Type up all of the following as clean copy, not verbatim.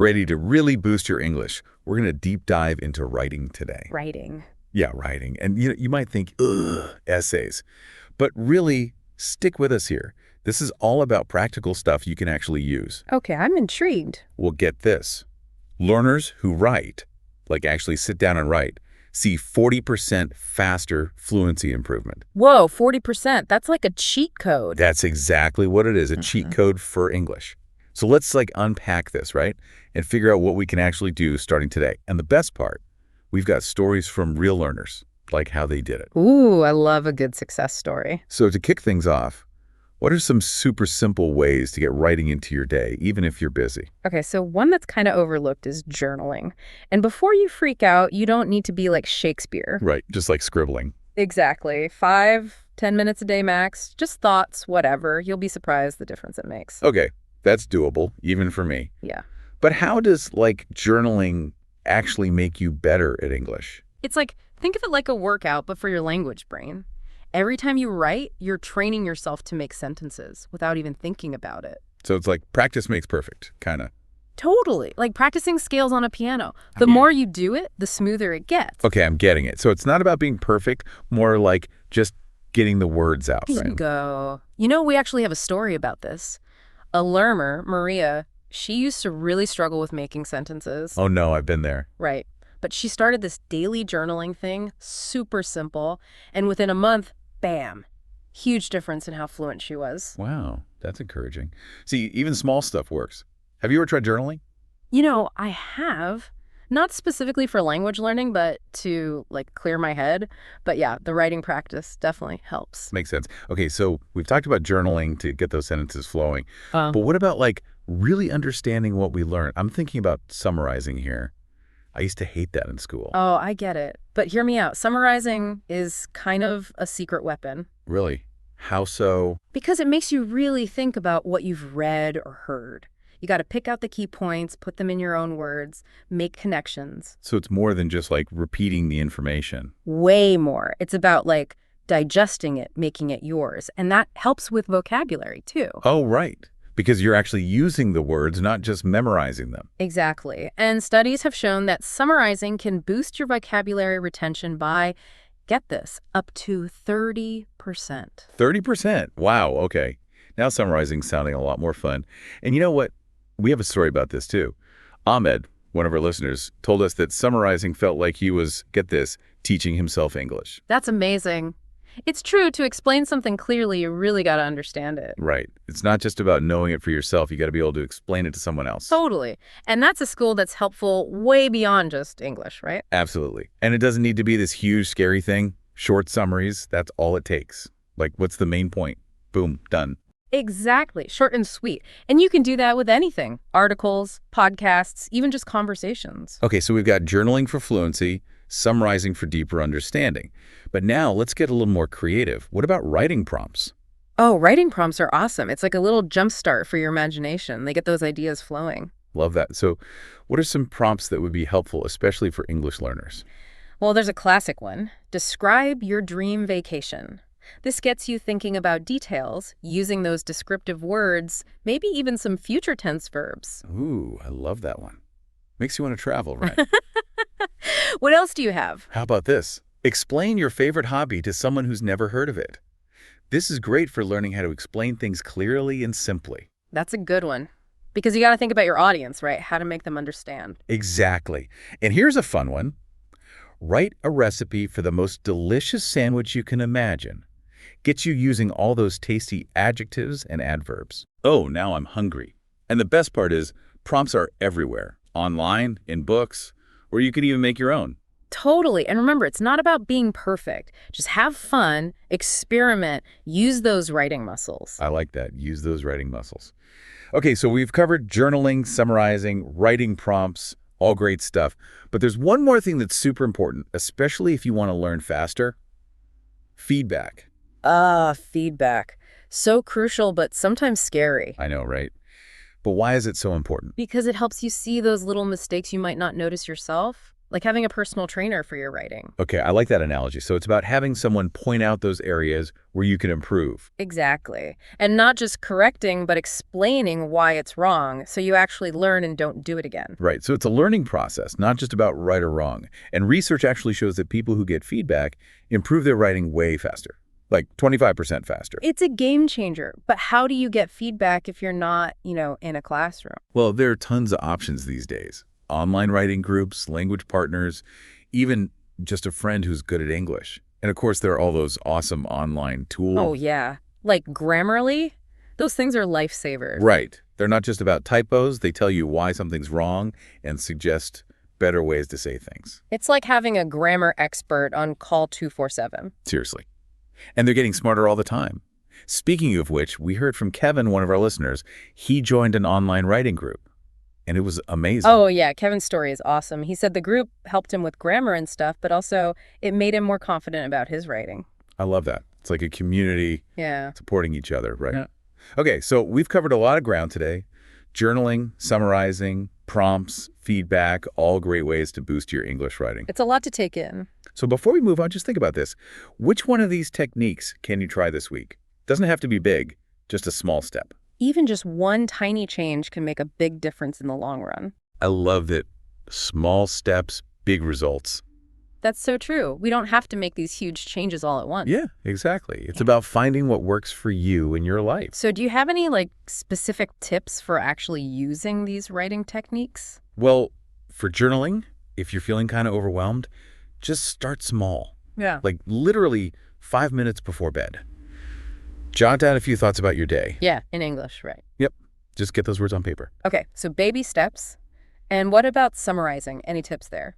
Ready to really boost your English? We're going to deep dive into writing today. Writing. Yeah, writing. And you might think, ugh, essays. But really, stick with us here. This is all about practical stuff you can actually use. Okay, I'm intrigued. Well, get this. Learners who write, like actually sit down and write, see 40% faster fluency improvement. Whoa, 40%. That's like a cheat code. That's exactly what it is, a cheat code for English. So let's unpack this, right? And figure out what we can actually do starting today. And the best part, we've got stories from real learners, like how they did it. Ooh, I love a good success story. So to kick things off, what are some super simple ways to get writing into your day, even if you're busy? Okay, so one that's kind of overlooked is journaling. And before you freak out, you don't need to be like Shakespeare. Right, just like scribbling. Exactly. 5-10 minutes a day max. Just thoughts, whatever. You'll be surprised the difference it makes. Okay, that's doable, even for me. Yeah. But how does, journaling actually make you better at English? It's like, think of it like a workout, but for your language brain. Every time you write, you're training yourself to make sentences without even thinking about it. So it's like practice makes perfect, kind of. Totally. Like practicing scales on a piano. The more you do it, the smoother it gets. Okay, I'm getting it. So it's not about being perfect, more like just getting the words out, right? Bingo. You know, we actually have a story about this. A learner, Maria, she used to really struggle with making sentences. Oh no, I've been there. Right. But she started this daily journaling thing, super simple, and within a month, bam, huge difference in how fluent she was. Wow, that's encouraging. See, even small stuff works. Have you ever tried journaling? You know, I have, not specifically for language learning, but to clear my head. But yeah, the writing practice definitely helps. Makes sense. Okay, so we've talked about journaling to get those sentences flowing. But what about really understanding what we learn? I'm thinking about summarizing here. I used to hate that in school. Oh, I get it. But hear me out. Summarizing is kind of a secret weapon. Really? How so? Because it makes you really think about what you've read or heard. You got to pick out the key points, put them in your own words, make connections. So it's more than just repeating the information. Way more. It's about digesting it, making it yours. And that helps with vocabulary too. Oh, right. Because you're actually using the words, not just memorizing them. Exactly. And studies have shown that summarizing can boost your vocabulary retention by, get this, up to 30%. 30%? Wow, okay. Now summarizing's sounding a lot more fun. And you know what? We have a story about this too. Ahmed, one of our listeners, told us that summarizing felt like he was, get this, teaching himself English. That's amazing. It's true, to explain something clearly, you really got to understand it. Right. It's not just about knowing it for yourself. You got to be able to explain it to someone else. Totally. And that's a skill that's helpful way beyond just English, right? Absolutely. And it doesn't need to be this huge, scary thing. Short summaries, that's all it takes. What's the main point? Boom, done. Exactly. Short and sweet. And you can do that with anything. Articles, podcasts, even just conversations. Okay, so we've got journaling for fluency, summarizing for deeper understanding. But now let's get a little more creative. What about writing prompts? Oh, writing prompts are awesome. It's like a little jump start for your imagination. They get those ideas flowing. Love that. So what are some prompts that would be helpful, especially for English learners? Well, there's a classic one. Describe your dream vacation. This gets you thinking about details, using those descriptive words, maybe even some future tense verbs. Ooh, I love that one. Makes you want to travel, right? What else do you have? How about this? Explain your favorite hobby to someone who's never heard of it. This is great for learning how to explain things clearly and simply. That's a good one. Because you got to think about your audience, right? How to make them understand. Exactly. And here's a fun one. Write a recipe for the most delicious sandwich you can imagine. Gets you using all those tasty adjectives and adverbs. Oh, now I'm hungry. And the best part is, prompts are everywhere. Online, in books, or you can even make your own. Totally. And remember, it's not about being perfect. Just have fun, experiment, use those writing muscles. I like that. Use those writing muscles. Okay, so we've covered journaling, summarizing, writing prompts, all great stuff. But there's one more thing that's super important, especially if you want to learn faster. Feedback. Feedback. So crucial, but sometimes scary. I know, right? But why is it so important? Because it helps you see those little mistakes you might not notice yourself. like having a personal trainer for your writing. Okay, I like that analogy. So it's about having someone point out those areas where you can improve. Exactly. And not just correcting, but explaining why it's wrong so you actually learn and don't do it again. Right, so it's a learning process, not just about right or wrong. And research actually shows that people who get feedback improve their writing way faster, like 25% faster. It's a game changer. But how do you get feedback if you're not, in a classroom? Well, there are tons of options these days. Online writing groups, language partners, even just a friend who's good at English. And of course, there are all those awesome online tools. Oh, yeah. Like Grammarly? Those things are lifesavers. Right. They're not just about typos. They tell you why something's wrong and suggest better ways to say things. It's like having a grammar expert on call 247. Seriously. And they're getting smarter all the time. Speaking of which, we heard from Kevin, one of our listeners. He joined an online writing group, and it was amazing. Oh, yeah. Kevin's story is awesome. He said the group helped him with grammar and stuff, but also it made him more confident about his writing. I love that. It's like a community Yeah. supporting each other, right? Yeah. Okay, so we've covered a lot of ground today. Journaling, summarizing, prompts, feedback, all great ways to boost your English writing. It's a lot to take in. So before we move on, just think about this. Which one of these techniques can you try this week? Doesn't have to be big, just a small step. Even just one tiny change can make a big difference in the long run. I love that. Small steps, big results. That's so true. We don't have to make these huge changes all at once. Yeah, exactly. It's about finding what works for you in your life. So do you have any specific tips for actually using these writing techniques? Well, for journaling, if you're feeling kind of overwhelmed, just start small. Yeah. Like literally 5 minutes before bed. Jot down a few thoughts about your day. Yeah, in English, right. Yep. Just get those words on paper. Okay, so baby steps. And what about summarizing? Any tips there?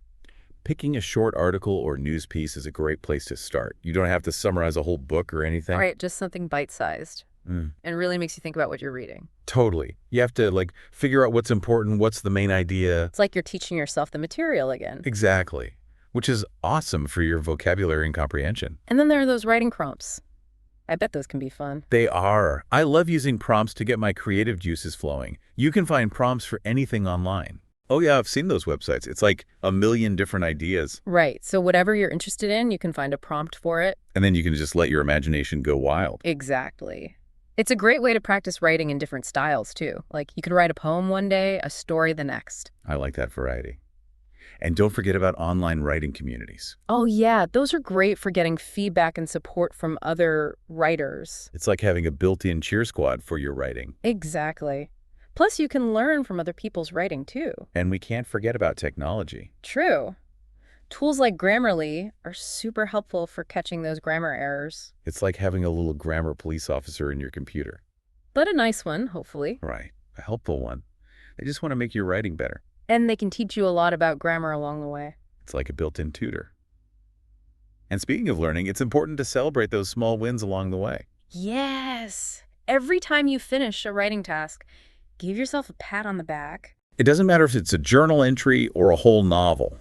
Picking a short article or news piece is a great place to start. You don't have to summarize a whole book or anything. Right, just something bite-sized. Mm, And really makes you think about what you're reading. totally. You have to figure out what's important, what's the main idea. It's like you're teaching yourself the material again. Exactly. Which is awesome for your vocabulary and comprehension. And then there are those writing prompts. I bet those can be fun. They are. I love using prompts to get my creative juices flowing. You can find prompts for anything online. Oh yeah, I've seen those websites. It's like a million different ideas. Right, so whatever you're interested in, you can find a prompt for it. And then you can just let your imagination go wild. Exactly. It's a great way to practice writing in different styles, too. Like, you could write a poem one day, a story the next. I like that variety. And don't forget about online writing communities. Oh, yeah, those are great for getting feedback and support from other writers. It's like having a built-in cheer squad for your writing. Exactly. Plus, you can learn from other people's writing, too. And we can't forget about technology. True. Tools like Grammarly are super helpful for catching those grammar errors. It's like having a little grammar police officer in your computer. But a nice one, hopefully. Right. A helpful one. They just want to make your writing better. And they can teach you a lot about grammar along the way. It's like a built-in tutor. And speaking of learning, it's important to celebrate those small wins along the way. Yes! Every time you finish a writing task, give yourself a pat on the back. It doesn't matter if it's a journal entry or a whole novel.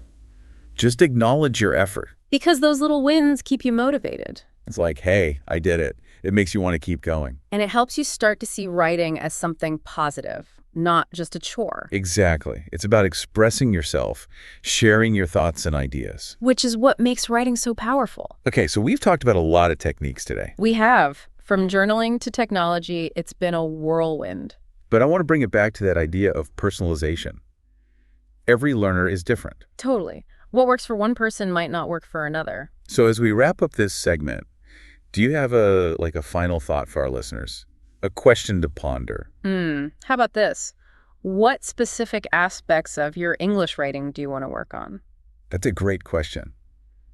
Just acknowledge your effort. Because those little wins keep you motivated. It's like, hey, I did it. It makes you want to keep going. And it helps you start to see writing as something positive, not just a chore. Exactly. It's about expressing yourself, sharing your thoughts and ideas. Which is what makes writing so powerful. Okay, so we've talked about a lot of techniques today, We have. From journaling to technology, it's been a whirlwind. but I want to bring it back to that idea of personalization. Every learner is different. Totally. What works for one person might not work for another. So as we wrap up this segment, do you have a final thought for our listeners? A question to ponder? How about this? What specific aspects of your English writing do you want to work on? That's a great question.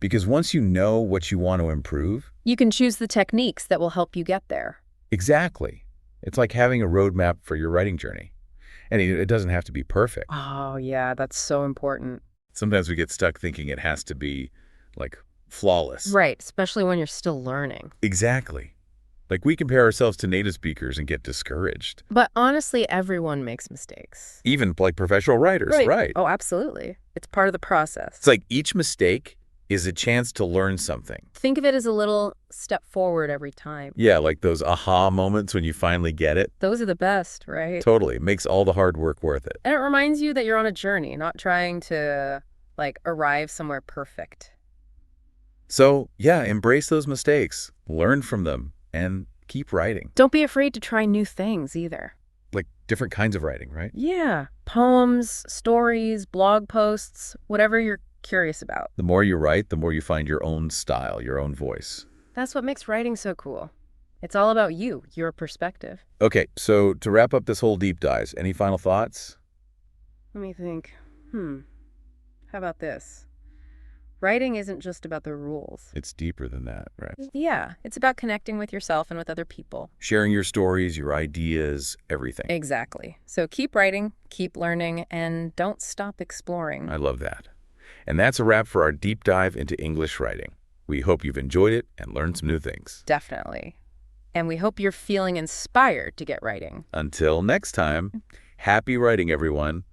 Because once you know what you want to improve, You can choose the techniques that will help you get there. exactly. It's like having a roadmap for your writing journey. And it doesn't have to be perfect. Oh, yeah, that's so important. Sometimes we get stuck thinking it has to be, flawless. Right, especially when you're still learning. Exactly. We compare ourselves to native speakers and get discouraged. But honestly, everyone makes mistakes. Even, professional writers, right? Oh, absolutely. It's part of the process. It's like each mistake is a chance to learn something. Think of it as a little step forward every time. Yeah, like those aha moments when you finally get it. Those are the best, right? Totally. It makes all the hard work worth it. And it reminds you that you're on a journey, not trying to, like arrive somewhere perfect. So, yeah, embrace those mistakes, learn from them, and keep writing. Don't be afraid to try new things either. Like different kinds of writing, right? Yeah, poems, stories, blog posts, whatever you're curious about. The more you write, the more you find your own style, your own voice. That's what makes writing so cool. It's all about you, your perspective. Okay, so to wrap up this whole deep dive, any final thoughts? Let me think. How about this? Writing isn't just about the rules. It's deeper than that, right? Yeah, it's about connecting with yourself and with other people. Sharing your stories, your ideas, everything. Exactly. So keep writing, keep learning, and don't stop exploring. I love that. And that's a wrap for our deep dive into English writing. We hope you've enjoyed it and learned some new things. Definitely. And we hope you're feeling inspired to get writing. Until next time, happy writing, everyone.